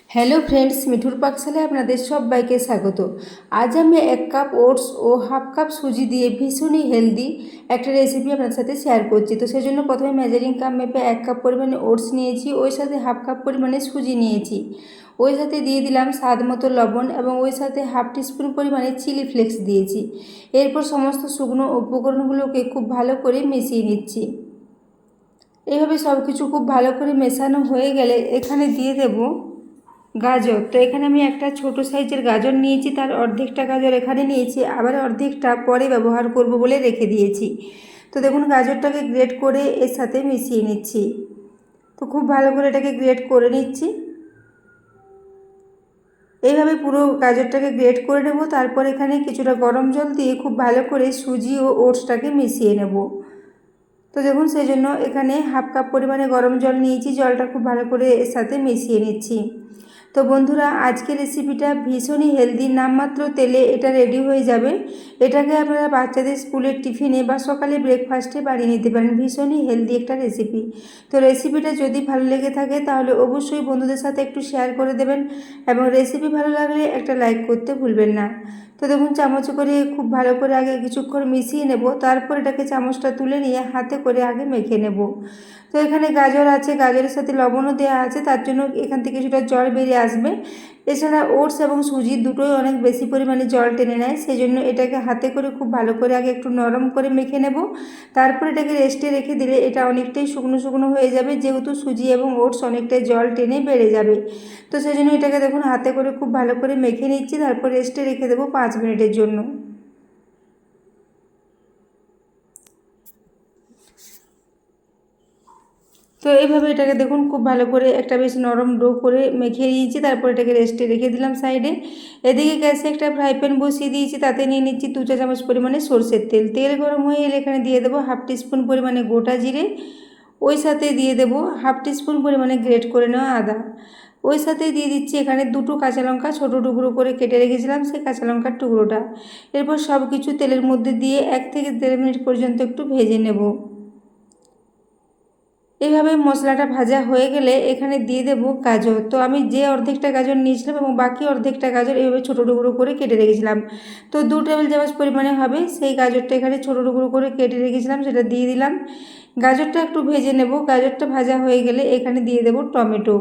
Hello friends, মিঠুর পাকশালায় আপনাদের সবাইকে স্বাগত। আজ আমি 1 কাপ ওটস ও হাফ কাপ সুজি দিয়ে ভীষণই হেলদি একটা রেসিপি আপনার সাথে শেয়ার করছি। তো সেই জন্য প্রথমে মেজারিং কাপ মেপে 1 কাপ পরিমাণে ওটস নিয়েছি, ওই সাথে হাফ কাপ পরিমাণে সুজি নিয়েছি, ওই সাথে দিয়ে দিলাম স্বাদ মতো লবণ এবং ওই সাথে হাফ টিস্পুন পরিমাণে চিলি ফ্লেক্স দিয়েছি। এরপর সমস্ত শুকনো উপকরণগুলোকে খুব ভালো করে মিশিয়ে নিচ্ছি। এইভাবে সব কিছু খুব ভালো করে মেশানো হয়ে গেলে এখানে দিয়ে দেব গাজর। তো এখানে আমি একটা ছোট সাইজের গাজর নিয়েছি, তার অর্ধেকটা গাজর এখানে নিয়েছি, আবার অর্ধেকটা পরে ব্যবহার করব বলে রেখে দিয়েছি। তো দেখুন গাজরটাকে গ্রেট করে এর সাথে মিশিয়ে নিচ্ছি। তো খুব ভালো করে এটাকে গ্রেট করে নিচ্ছি। এইভাবে পুরো গাজরটাকে গ্রেট করে নেব। তারপর এখানে কিছুটা গরম জল দিয়ে খুব ভালো করে সুজি ও ওটসটাকে মিশিয়ে নেব। তো দেখুন সেই জন্য এখানে হাফ কাপ পরিমাণে গরম জল নিয়েছি, জলটা খুব ভালো করে এর সাথে মিশিয়ে নিচ্ছি। তো বন্ধুরা, আজকের রেসিপিটা ভীষণই হেলদি, নামমাত্র তেলে এটা রেডি হয়ে যাবে। এটাকে আপনারা বাচ্চাদের স্কুলের টিফিনে বা সকালে ব্রেকফাস্টে বানিয়ে নিতে পারেন। ভীষণই হেলদি একটা রেসিপি। তো রেসিপিটা যদি ভালো লেগে থাকে তাহলে অবশ্যই বন্ধুদের সাথে একটু শেয়ার করে দেবেন এবং রেসিপি ভালো লাগলে একটা লাইক করতে ভুলবেন না। তো দেখুন চামচ করে খুব ভালো করে আগে কিছুক্ষণ মিশিয়ে নেব, তারপর এটাকে চামচটা তুলে নিয়ে হাতে করে আগে মেখে নেব। তো এখানে গাজর আছে, গাজরের সাথে লবণও দেওয়া আছে, তার জন্য এখান থেকে কিছুটা জল বেরিয়ে আসবে। এছাড়া ওটস এবং সুজি দুটোই অনেক বেশি পরিমাণে জল টেনে নেয়, সেই জন্য এটাকে হাতে করে খুব ভালো করে আগে একটু নরম করে মেখে নেব। তারপর এটাকে রেস্টে রেখে দিলে এটা অনেকটাই শুকনো শুকনো হয়ে যাবে, যেহেতু সুজি এবং ওটস অনেকটাই জল টেনে বেড়ে যাবে। তো সেই জন্য এটাকে দেখুন হাতে করে খুব ভালো করে মেখে নিচ্ছি, তারপর রেস্টে রেখে দেবো 5 মিনিটের জন্য। তো এইভাবে এটাকে দেখুন খুব ভালো করে একটা বেশ নরম ডো করে মেখে নিয়েছি, তারপর এটাকে রেস্টে রেখে দিলাম সাইডে। এদিকে গ্যাসে একটা ফ্রাই প্যান বসিয়ে দিয়েছি, তাতে নিয়ে নিচ্ছি 2 চা চামচ পরিমাণে সরষের তেল। তেল গরম হয়ে এলে এখানে দিয়ে দেবো হাফ টিস্পুন পরিমাণে গোটা জিরে, ওই সাথে দিয়ে দেবো হাফ টিস্পুন পরিমাণে গ্রেট করে নেওয়া আদা, ওই সাথে দিয়ে দিচ্ছি এখানে 2 কাঁচা লঙ্কা ছোটো টুকরো করে কেটে রেখেছিলাম সেই কাঁচা লঙ্কার টুকরোটা। এরপর সব কিছু তেলের মধ্যে দিয়ে 1 থেকে 1.5 মিনিট পর্যন্ত একটু ভেজে নেব। এইভাবে মশলাটা ভাজা হয়ে গেলে এখানে দিয়ে দেবো গাজর। তো আমি যে অর্ধেকটা গাজর নিয়েছিলাম এবং বাকি অর্ধেকটা গাজর এইভাবে ছোটো টুকরো করে কেটে রেখেছিলাম, তো 2 টেবিল চামচ পরিমাণে হবে সেই গাজরটা এখানে ছোটো টুকরো করে কেটে রেখেছিলাম, সেটা দিয়ে দিলাম। গাজরটা একটু ভেজে নেব। গাজরটা ভাজা হয়ে গেলে এখানে দিয়ে দেবো টমেটো।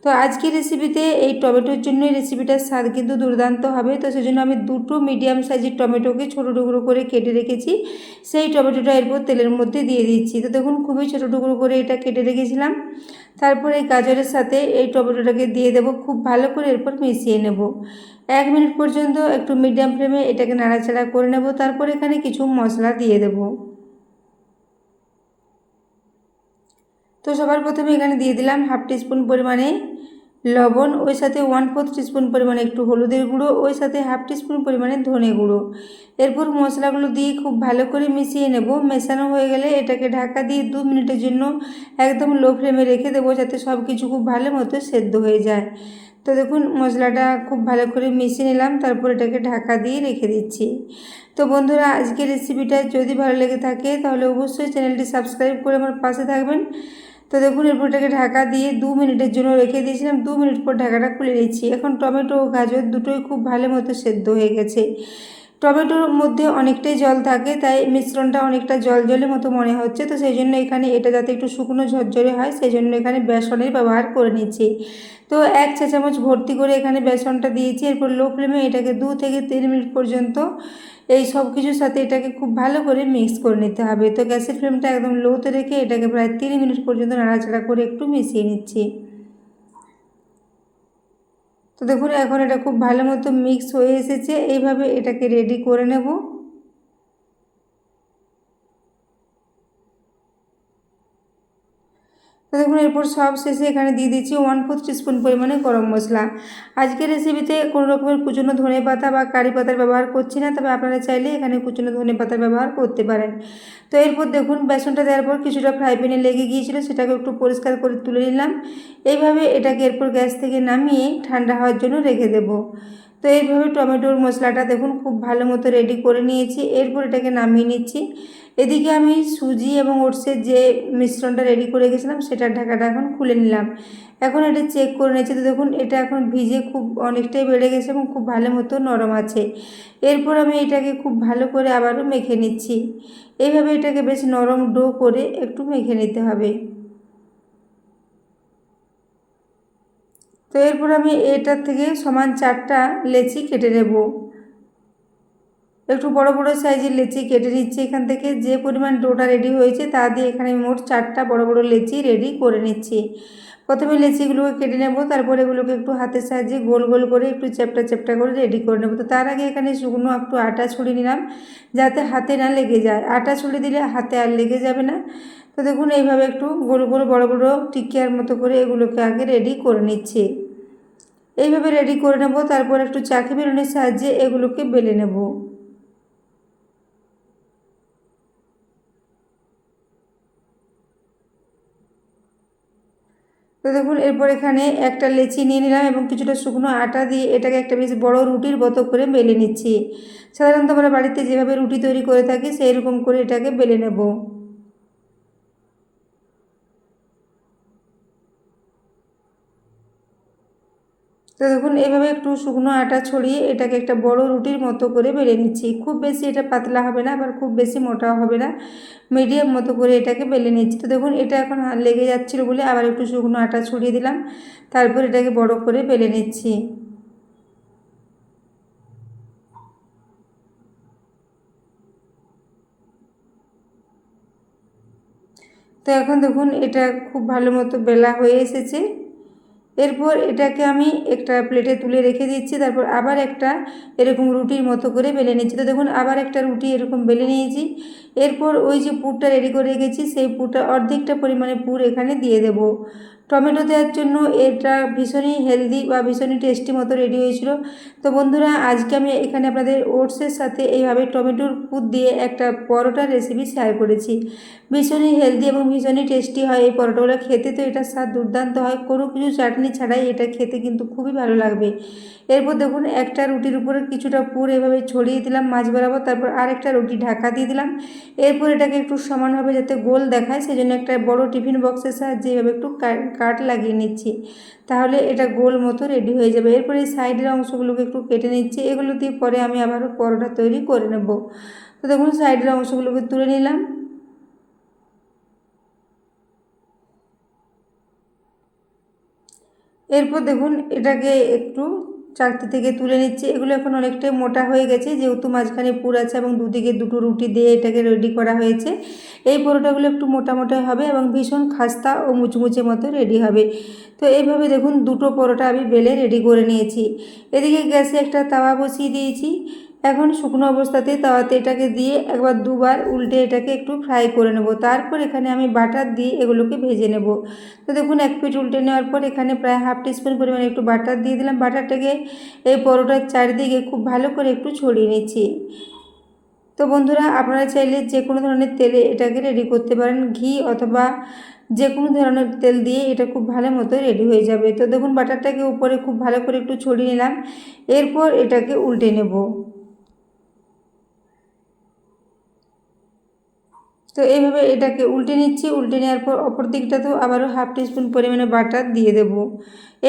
তো আজকের রেসিপিতে এই টমেটোর জন্যই রেসিপিটার স্বাদ কিন্তু দুর্দান্ত হবে। তো সেজন্য আমি 2টো মিডিয়াম সাইজের টমেটোকে ছোটো টুকরো করে কেটে রেখেছি, সেই টমেটোটা এরপর তেলের মধ্যে দিয়ে দিচ্ছি। তো দেখুন খুবই ছোটো টুকরো করে এটা কেটে রেখেছিলাম। তারপরে এই গাজরের সাথে এই টমেটোটাকে দিয়ে দেবো, খুব ভালো করে এরপর মিশিয়ে নেব। 1 মিনিট পর্যন্ত একটু মিডিয়াম ফ্লেমে এটাকে নাড়াচাড়া করে নেব। তারপর এখানে কিছু মশলা দিয়ে দেবো। তো সবার প্রথমে এখানে দিয়ে দিলাম হাফ টিস্পুন পরিমাণে লবণ, ওই সাথে 1/4 টিস্পুন পরিমাণে একটু হলুদের গুঁড়ো, ওই সাথে হাফ টিস্পুন পরিমাণে ধনে গুঁড়ো। এরপর মশলাগুলো দিয়ে খুব ভালো করে মিশিয়ে নেব। মেশানো হয়ে গেলে এটাকে ঢাকা দিয়ে 2 মিনিটের জন্য একদম লো ফ্লেমে রেখে দেবো, যাতে সব কিছু খুব ভালো মতো সেদ্ধ হয়ে যায়। তো দেখুন মশলাটা খুব ভালো করে মিশিয়ে নিলাম, তারপর এটাকে ঢাকা দিয়ে রেখে দিচ্ছি। তো বন্ধুরা, আজকের রেসিপিটা যদি ভালো লেগে থাকে তাহলে অবশ্যই চ্যানেলটি সাবস্ক্রাইব করে আমার পাশে থাকবেন। তো দেখুন এরপর এটাকে ঢাকা দিয়ে 2 মিনিটের জন্য রেখে দিয়েছিলাম। 2 মিনিট পর ঢাকাটা খুলে নিচ্ছি। এখন টমেটো ও গাজর দুটোই খুব ভালো মতো সেদ্ধ হয়ে গেছে। টমেটোর মধ্যে অনেকটাই জল থাকে, তাই মিশ্রণটা অনেকটা জল জলের মতো মনে হচ্ছে। তো সেই জন্য এখানে এটা যাতে একটু শুকনো ঝরঝরে হয়, সেই জন্য এখানে বেসনের ব্যবহার করে নিচ্ছি। তো 1 চা চামচ ভর্তি করে এখানে বেসনটা দিয়েছি। এরপর লো ফ্লেমে এটাকে 2 থেকে 3 মিনিট পর্যন্ত এই সব কিছুর সাথে এটাকে খুব ভালো করে মিক্স করে নিতে হবে। তো গ্যাসের ফ্লেমটা একদম লোতে রেখে এটাকে প্রায় 3 মিনিট পর্যন্ত নাড়াচাড়া করে একটু মিশিয়ে নিচ্ছি। তো দেখুন এখন এটা খুব ভালো মতো মিক্স হয়ে এসেছে। এইভাবে এটাকে রেডি করে নেব। তো দেখুন এরপর সব শেষে এখানে দিয়ে দিচ্ছি 1/4 টিস্পুন পরিমাণে গরম মশলা। আজকের রেসিপিতে কোনো রকমের কুচনো ধনে পাতা বা কারি পাতার ব্যবহার করছি না, তবে আপনারা চাইলে এখানে কুচনো ধনে পাতার ব্যবহার করতে পারেন। তো এরপর দেখুন বেসনটা দেওয়ার পর কিছুটা ফ্রাই প্যানে লেগে গিয়েছিল, সেটাকে একটু পরিষ্কার করে তুলে নিলাম। এইভাবে এটাকে এরপর গ্যাস থেকে নামিয়ে ঠান্ডা হওয়ার জন্য রেখে দেব। তো এইভাবে টমেটোর মশলাটা দেখুন খুব ভালো মতো রেডি করে নিয়েছি। এরপর এটাকে নামিয়ে নিচ্ছি। এদিকে আমি সুজি এবং ওটসের যে মিশ্রণটা রেডি করে গেছিলাম সেটার ঢাকাটা এখন খুলে নিলাম। এখন এটা চেক করে নিচ্ছি। তো দেখুন এটা এখন ভিজে খুব অনেকটাই বেড়ে গেছে এবং খুব ভালো মতো নরম আছে। এরপর আমি এটাকে খুব ভালো করে আবারও মেখে নিচ্ছি। এইভাবে এটাকে বেশ নরম ডো করে একটু মেখে নিতে হবে। তো এরপর আমি এটার থেকে সমান 4টা লেচি কেটে নেব। একটু বড় বড় সাইজের লেচি কেটে নিচ্ছি। এখান থেকে যে পরিমাণ ডোটা রেডি হয়েছে তা দিয়ে এখানে মোট 4টা বড় বড় লেচি রেডি করে নিচ্ছি। প্রথমে লেচিগুলোকে কেটে নেব, তারপর এগুলোকে একটু হাতের সাহায্যে গোল গোল করে একটু চ্যাপটা চ্যাপটা করে রেডি করে নেব। তো তার আগে এখানে শুকনো একটু আটা ছড়িয়ে নিলাম যাতে হাতে না লেগে যায়। আটা ছড়িয়ে দিলে হাতে আর লেগে যাবে না। তো দেখুন এইভাবে একটু গোল গোল বড় বড় টিকিয়ার মতো করে এগুলোকে আগে রেডি করে নিচ্ছি। এইভাবে রেডি করে নেব। তারপর একটু চাকি বেলুনের সাহায্যে এগুলোকে বেলে নেব। তো দেখুন এরপর এখানে একটা লেচি নিয়ে নিলাম এবং কিছুটা শুকনো আটা দিয়ে এটাকে একটা বেশ বড় রুটির মতো করে বেলে নিচ্ছি। সাধারণত আমরা বাড়িতে যেভাবে রুটি তৈরি করে থাকি সেই রকম করে এটাকে বেলে নেব। তো দেখুন এভাবে একটু শুকনো আটা ছড়িয়ে এটাকে একটা বড় রুটির মতো করে বেলে নিচ্ছি। খুব বেশি এটা পাতলা হবে না, আবার খুব বেশি মোটাও হবে না, মিডিয়াম মতো করে এটাকে বেলে নিচ্ছি। তো দেখুন এটা এখন লেগে যাচ্ছিলো বলে আবার একটু শুকনো আটা ছড়িয়ে দিলাম, তারপর এটাকে বড় করে বেলে নিচ্ছি। তো এখন দেখুন এটা খুব ভালো মতো বেলা হয়ে এসেছে। এরপর এটাকে আমি একটা প্লেটে তুলে রেখে দিচ্ছি। তারপর আবার একটা এরকম রুটির মতো করে বেলে নিচ্ছি। তো দেখুন আবার একটা রুটি এরকম বেলে নিয়েছি। এরপর ওই যে পুরটা রেডি করে রেখেছি সেই পুরটা অর্ধেকটা পরিমাণে পুর এখানে দিয়ে দেব। টমেটো দেওয়ার জন্য এটা ভীষণই হেলদি বা ভীষণই টেস্টি মতো রেডি হয়েছিল। তো বন্ধুরা আজকে আমি এখানে আপনাদের ওটসের সাথে এইভাবে টমেটোর পুর দিয়ে একটা পরোটার রেসিপি শেয়ার করেছি। ভীষণই হেলদি এবং ভীষণই টেস্টি হয় এই পরোটাগুলো খেতে। তো এটার স্বাদ দুর্দান্ত হয়, কোনো কিছু চাটনি ছাড়াই এটা খেতে কিন্তু খুবই ভালো লাগবে। এরপর দেখুন একটা রুটির উপরে কিছুটা পুর এভাবে ছড়িয়ে দিলাম মাঝ বরাবর, তারপর আরেকটা রুটি ঢাকা দিয়ে দিলাম। এরপর এটাকে একটু সমানভাবে যাতে গোল দেখায় সেজন্য একটা বড় টিফিন বক্সের সাহায্যে এভাবে একটু কাট লাগিয়ে নিচ্ছি, তাহলে এটা গোল মতো রেডি হয়ে যাবে। এরপর এই সাইডের অংশগুলোকে একটু কেটে নিচ্ছি। এগুলো দিয়ে পরে আমি আবারও পরোটা তৈরি করে নেব। তো দেখুন সাইডের অংশগুলোকে তুলে নিলাম। এরপর দেখুন এটাকে একটু চাকতি থেকে তুলে নিচ্ছি। এগুলো এখন অনেকটাই মোটা হয়ে গেছে যেহেতু মাঝখানে পুর আছে এবং দুদিকে দুটো রুটি দিয়ে এটাকে রেডি করা হয়েছে। এই পরোটাগুলো একটু মোটা মোটা হবে এবং ভীষণ খাস্তা ও মুচমুচে মতো রেডি হবে। তো এইভাবে দেখুন দুটো পরোটা আমি বেলে রেডি করে নিয়েছি। এদিকে গ্যাসে একটা তাওয়া বসিয়ে দিয়েছি। এখন শুকনো অবস্থাতে তাওয়াতে এটাকে দিয়ে একবার দুবার উল্টে এটাকে একটু ফ্রাই করে নেব। তারপর এখানে আমি বাটার দিয়ে এগুলোকে ভেজে নেব। তো দেখুন এক পিঠ উল্টে নেওয়ার পর এখানে প্রায় হাফ টিস্পুন পরিমাণে একটু বাটার দিয়ে দিলাম। বাটারটাকে এই পরোটার চারিদিকে খুব ভালো করে একটু ছড়িয়ে নিচ্ছি। তো বন্ধুরা আপনারা চাইলে যে কোনো ধরনের তেলে এটাকে রেডি করতে পারেন, ঘি অথবা যে কোনো ধরনের তেল দিয়ে এটা খুব ভালো মতো রেডি হয়ে যাবে। তো দেখুন বাটারটাকে উপরে খুব ভালো করে একটু ছড়িয়ে নিলাম। এরপর এটাকে উল্টে নেব। তো এইভাবে এটাকে উল্টে নিচ্ছি। উল্টে নেওয়ার পর অপর দিকটাতেও আবারও হাফ টিস্পুন পরিমাণে বাটার দিয়ে দেব।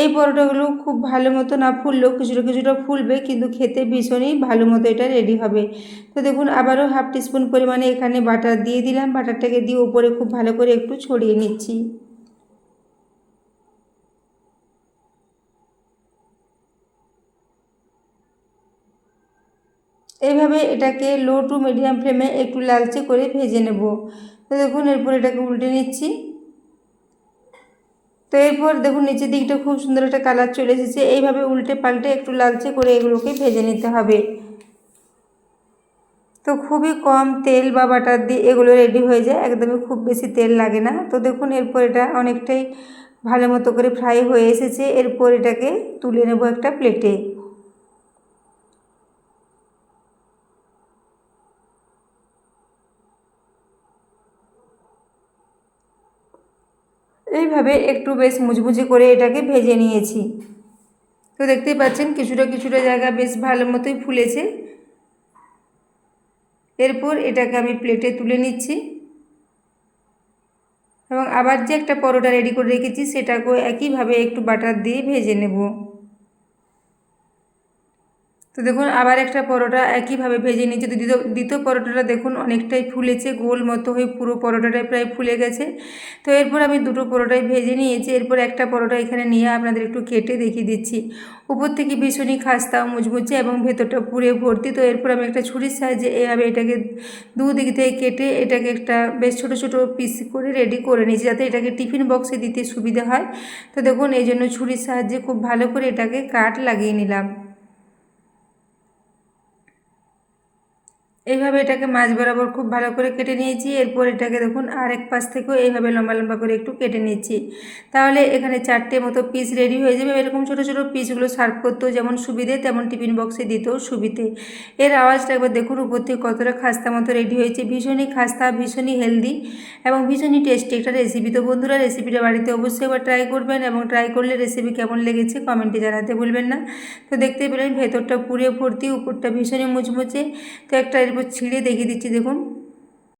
এই পরোটাগুলো খুব ভালো মতো না ফুললেও কিছুটা কিছুটা ফুলবে, কিন্তু খেতে ভীষণই ভালো মতো এটা রেডি হবে। তো দেখুন আবারও হাফ টিস্পুন পরিমাণে এখানে বাটার দিয়ে দিলাম। বাটারটাকে দিয়ে উপরে খুব ভালো করে একটু ছড়িয়ে নিচ্ছি। এইভাবে এটাকে লো টু মিডিয়াম ফ্লেমে একটু লালচে করে ভেজে নেব। তো দেখুন এরপর এটাকে উল্টে নিচ্ছি। তো এরপর দেখুন নিচের দিকটা খুব সুন্দর একটা কালার চলে এসেছে। এইভাবে উল্টে পাল্টে একটু লালচে করে এগুলোকে ভেজে নিতে হবে। তো খুবই কম তেল বা বাটার দিয়ে এগুলো রেডি হয়ে যায়, একদমই খুব বেশি তেল লাগে না। তো দেখুন এরপর এটা অনেকটাই ভালো মতো করে ফ্রাই হয়ে এসেছে। এরপর এটাকে তুলে নেব একটা প্লেটে। এইভাবে একটু বেশ মুচমুচে করে এটাকে ভেজে নিয়েছি। তো দেখতেই পাচ্ছেন কিছুটা কিছুটা জায়গা বেশ ভালো মতোই ফুলেছে। এরপর এটাকে আমি প্লেটে তুলে নিচ্ছি এবং আবার যে একটা পরোটা রেডি করে রেখেছি সেটাকেও একইভাবে একটু বাটার দিয়ে ভেজে নেব। তো দেখুন আবার একটা পরোটা একইভাবে ভেজে নিয়েছি। তো দ্বিতীয় পরোটাটা দেখুন অনেকটাই ফুলেছে, গোল মতো হয়ে পুরো পরোটাটাই প্রায় ফুলে গেছে। তো এরপর আমি দুটো পরোটাই ভেজে নিয়েছি। এরপর একটা পরোটা এখানে নিয়ে আপনাদের একটু কেটে দেখিয়ে দিচ্ছি। উপর থেকে ভীষণই খাস্তা মুচমুচে এবং ভেতরটা পুরে ভর্তি। তো এরপর আমি একটা ছুরির সাহায্যে এভাবে এটাকে দুদিক থেকে কেটে এটাকে একটা বেশ ছোটো ছোটো পিস করে রেডি করে নিয়েছি, যাতে এটাকে টিফিন বক্সে দিতে সুবিধা হয়। তো দেখুন এই জন্য ছুরির সাহায্যে খুব ভালো করে এটাকে কাট লাগিয়ে নিলাম। এইভাবে এটাকে মাঝ বরাবর খুব ভালো করে কেটে নিয়েছি। এরপর এটাকে দেখুন আরেক পাশ থেকেও এইভাবে লম্বা লম্বা করে একটু কেটে নিচ্ছি। তাহলে এখানে 4টে মতো পিস রেডি হয়ে যাবে। এরকম ছোটো ছোটো পিসগুলো সার্ভ করতেও যেমন সুবিধে, তেমন টিফিন বক্সে দিতেও সুবিধে। এর আওয়াজটা একবার দেখুন উপর থেকে কতটা খাস্তা মতো রেডি হয়েছে। ভীষণই খাস্তা, ভীষণই হেলদি এবং ভীষণই টেস্টি একটা রেসিপি। তো বন্ধুরা রেসিপিটা বাড়িতে অবশ্যই একবার ট্রাই করবেন এবং ট্রাই করলে রেসিপি কেমন লেগেছে কমেন্টে জানাতে ভুলবেন না। তো দেখতেই পেলেন ভেতরটা পুরে ভর্তি, উপরটা ভীষণই মুচমুচে। তো একটা এরপর ছিঁড়ে দেখিয়ে দিচ্ছি দেখুন।